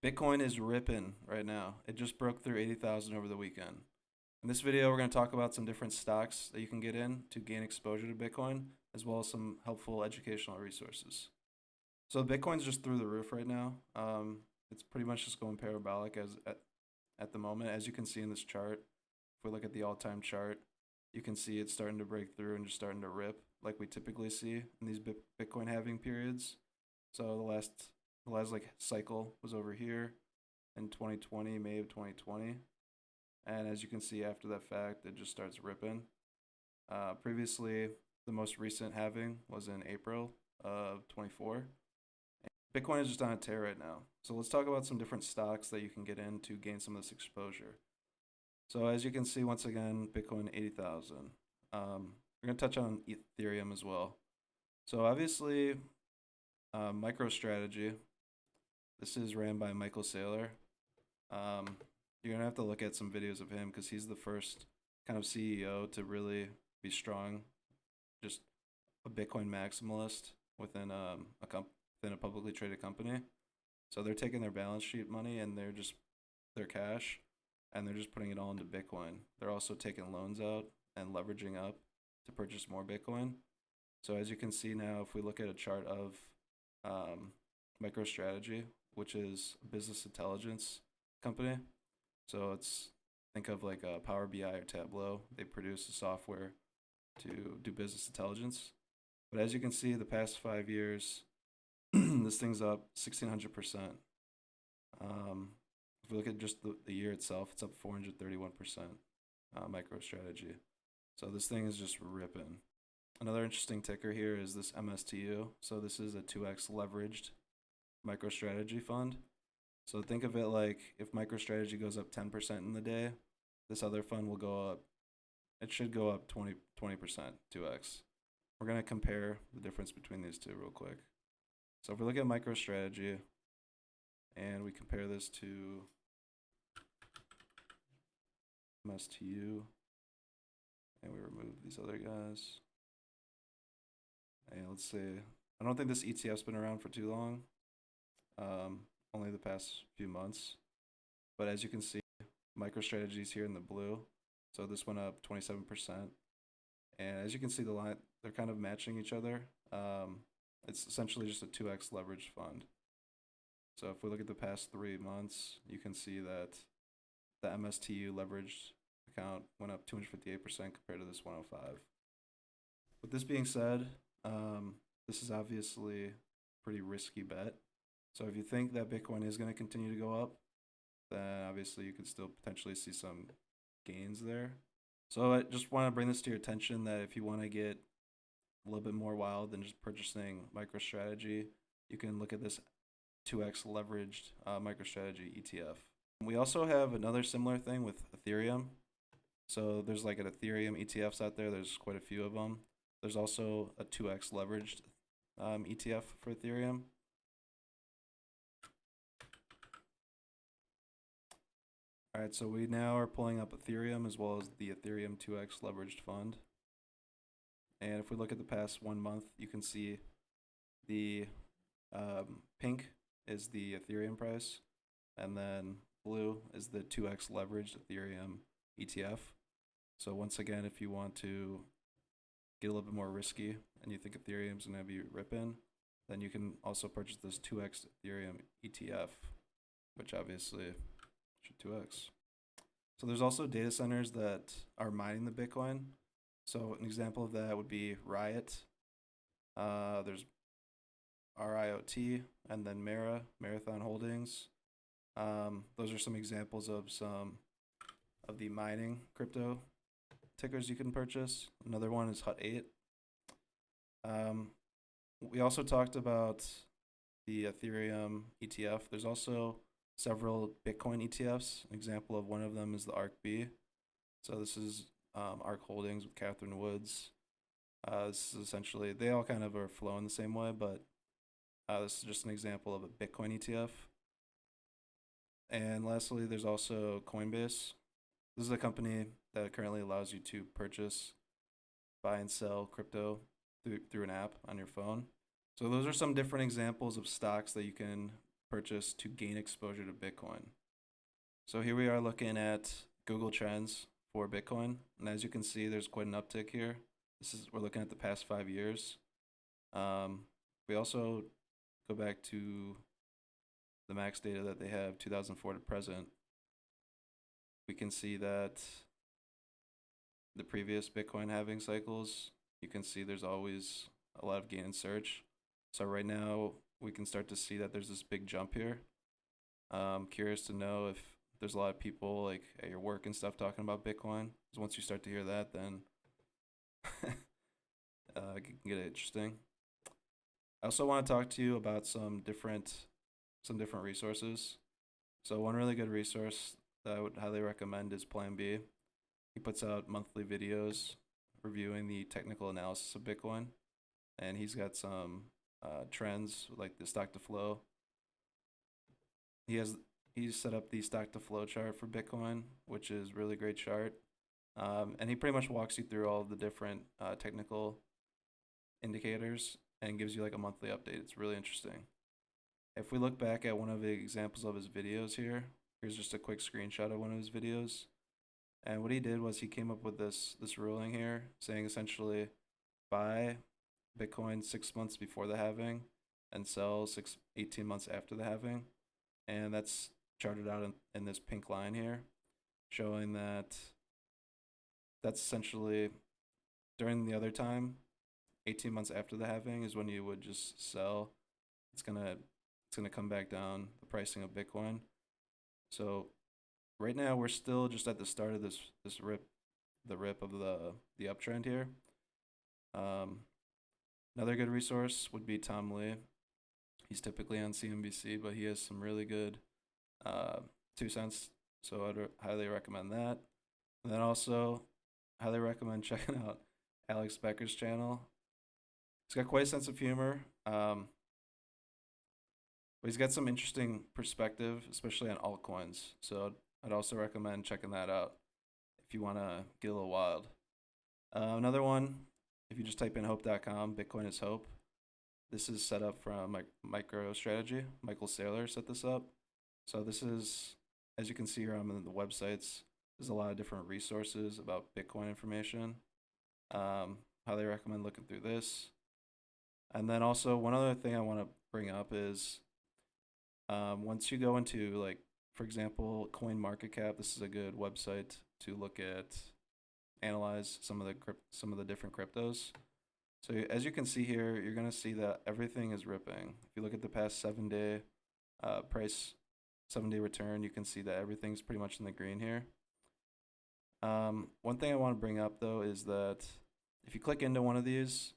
Bitcoin is ripping right now. It just broke through 80,000 over the weekend. In this video, we're going to talk about some different stocks that you can get in to gain exposure to Bitcoin, as well as some helpful educational resources. So Bitcoin's just through the roof right now. It's pretty much just going parabolic at the moment. As you can see in this chart, if we look at the all-time chart, you can see it's starting to break through and just starting to rip like we typically see in these Bitcoin halving periods. So the last like cycle was over here in 2020, May of 2020. And as you can see after that fact, it just starts ripping. Previously, the most recent halving was in April of 24. Bitcoin is just on a tear right now. So let's talk about some different stocks that you can get in to gain some of this exposure. So as you can see, once again, Bitcoin 80,000. We're going to touch on Ethereum as well. So obviously, MicroStrategy, this is ran by Michael Saylor. You're going to have to look at some videos of him because he's the first kind of CEO to really be strong, just a Bitcoin maximalist within within a publicly traded company. So they're taking their balance sheet money and their cash, and they're just putting it all into Bitcoin. They're also taking loans out and leveraging up to purchase more Bitcoin. So as you can see now, if we look at a chart of MicroStrategy, which is a business intelligence company. So think of like a Power BI or Tableau. They produce the software to do business intelligence. But as you can see, the past 5 years, this thing's up 1,600%. If we look at just the year itself, it's up 431%. MicroStrategy. So this thing is just ripping. Another interesting ticker here is this MSTU. So this is a 2x leveraged MicroStrategy fund. So think of it like if MicroStrategy goes up 10% in the day, this other fund will go up. It should go up 20%, 2x. We're going to compare the difference between these two real quick. So if we look at MicroStrategy and we compare this to MSTU and we remove these other guys. And let's say, I don't think this ETF's been around for too long, only the past few months. But as you can see, MicroStrategy's here in the blue. So this went up 27%. And as you can see, the line, they're kind of matching each other. It's essentially just a 2x leveraged fund. So if we look at the past 3 months, you can see that the MSTU leveraged account went up 258% compared to this 105. With this being said, this is obviously a pretty risky bet. So if you think that Bitcoin is going to continue to go up, then obviously you could still potentially see some gains there. So I just want to bring this to your attention that if you want to get a little bit more wild than just purchasing MicroStrategy, you can look at this 2x leveraged MicroStrategy ETF. We also have another similar thing with Ethereum. So there's like an Ethereum ETFs out there. There's quite a few of them. There's also a 2x leveraged ETF for Ethereum. All right, so we now are pulling up Ethereum as well as the Ethereum 2x leveraged fund. And if we look at the past 1 month, you can see the pink is the Ethereum price, and then blue is the 2x leveraged Ethereum ETF. So once again, if you want to get a little bit more risky and you think Ethereum's going to be ripping, then you can also purchase this 2x Ethereum ETF, which obviously should 2x. So there's also data centers that are mining the Bitcoin. So an example of that would be Riot. There's RIOT, and then Marathon Holdings. Those are some examples of some of the mining crypto tickers you can purchase. Another one is Hut 8. We also talked about the Ethereum ETF. There's also several Bitcoin ETFs. An example of one of them is the ARK-B. So this is ARK Holdings with Catherine Woods. This is essentially, they all kind of are flowing the same way, but this is just an example of a Bitcoin ETF. And lastly, there's also Coinbase. This is a company that currently allows you to purchase, buy, and sell crypto through an app on your phone. So those are some different examples of stocks that you can purchase to gain exposure to Bitcoin. So here we are looking at Google Trends for Bitcoin, and as you can see, there's quite an uptick here. We're looking at the past 5 years. We also go back to the max data that they have, 2004 to present. We can see that the previous Bitcoin halving cycles, you can see there's always a lot of gain and surge. So right now we can start to see that there's this big jump here. I'm curious to know if there's a lot of people like at your work and stuff talking about Bitcoin. Because once you start to hear that, then it can get interesting. I also want to talk to you about some different resources. So one really good resource that I would highly recommend is Plan B. He puts out monthly videos reviewing the technical analysis of Bitcoin, and he's got some trends like the stock to flow. He's set up the stock to flow chart for Bitcoin, which is really great chart, and he pretty much walks you through all of the different technical indicators and gives you like a monthly update. It's really interesting. If we look back at one of the examples of his videos here, here's just a quick screenshot of one of his videos. And what he did was he came up with this ruling here saying essentially buy Bitcoin 6 months before the halving and sell 18 months after the halving. And that's charted out in this pink line here, showing that that's essentially during the other time, 18 months after the halving is when you would just sell. It's gonna come back down, the pricing of Bitcoin. So right now we're still just at the start of this rip of the uptrend here. Another good resource would be Tom Lee. He's typically on CNBC, but he has some really good 2 cents. So I'd highly recommend that. And then also highly recommend checking out Alex Becker's channel. He's got quite a sense of humor. But he's got some interesting perspective, especially on altcoins. So I'd also recommend checking that out if you want to get a little wild. Another one, if you just type in hope.com, Bitcoin is hope. This is set up from MicroStrategy. Michael Saylor set this up. So this is, as you can see here on the websites, there's a lot of different resources about Bitcoin information. Highly recommend looking through this. And then also one other thing I want to bring up is once you go into, like, for example, CoinMarketCap, this is a good website to look at, analyze some of the different cryptos. So as you can see here, you're going to see that everything is ripping. If you look at the past 7-day price, 7-day return, you can see that everything's pretty much in the green here. One thing I want to bring up though is that if you click into one of these,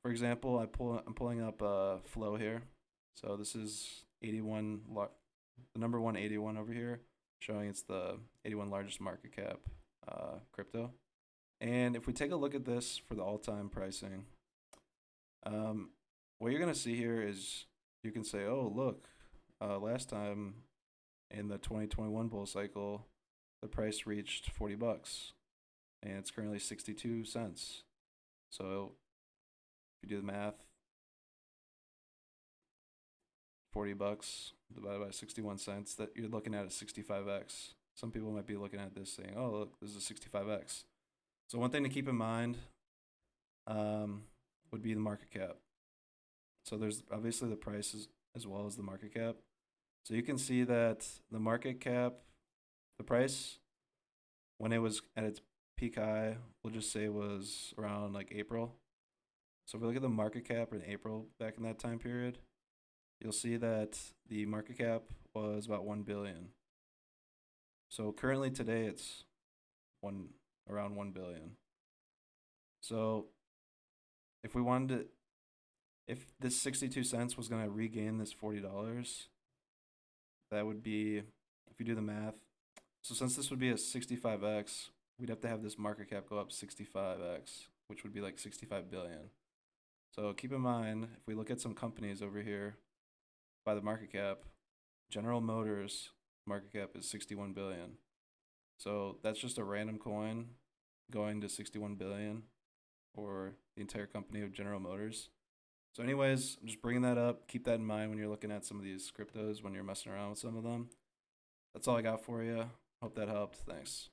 for example, I'm pulling up flow here. So this is 81, the number 181 over here, showing it's the 81 largest market cap crypto. And if we take a look at this for the all-time pricing, what you're gonna see here is you can say, oh look, last time in the 2021 bull cycle, the price reached $40, and it's currently 62 cents. So if you do the math, $40 divided by 61 cents, that you're looking at a 65x. Some people might be looking at this saying, oh, look, this is a 65x. So one thing to keep in mind would be the market cap. So there's obviously the prices as well as the market cap. So you can see that the market cap, the price, when it was at its peak high, we'll just say was around like April. So if we look at the market cap in April back in that time period, you'll see that the market cap was about 1 billion. So currently today it's around 1 billion. So if we wanted to, if this 62 cents was going to regain this $40, that would be, if you do the math, so since this would be a 65x, we'd have to have this market cap go up 65x, which would be like 65 billion. So keep in mind, if we look at some companies over here by the market cap, General Motors market cap is 61 billion. So that's just a random coin going to 61 billion, or the entire company of General Motors. So anyways, I'm just bringing that up. Keep that in mind when you're looking at some of these cryptos, when you're messing around with some of them. That's all I got for you. Hope that helped. Thanks.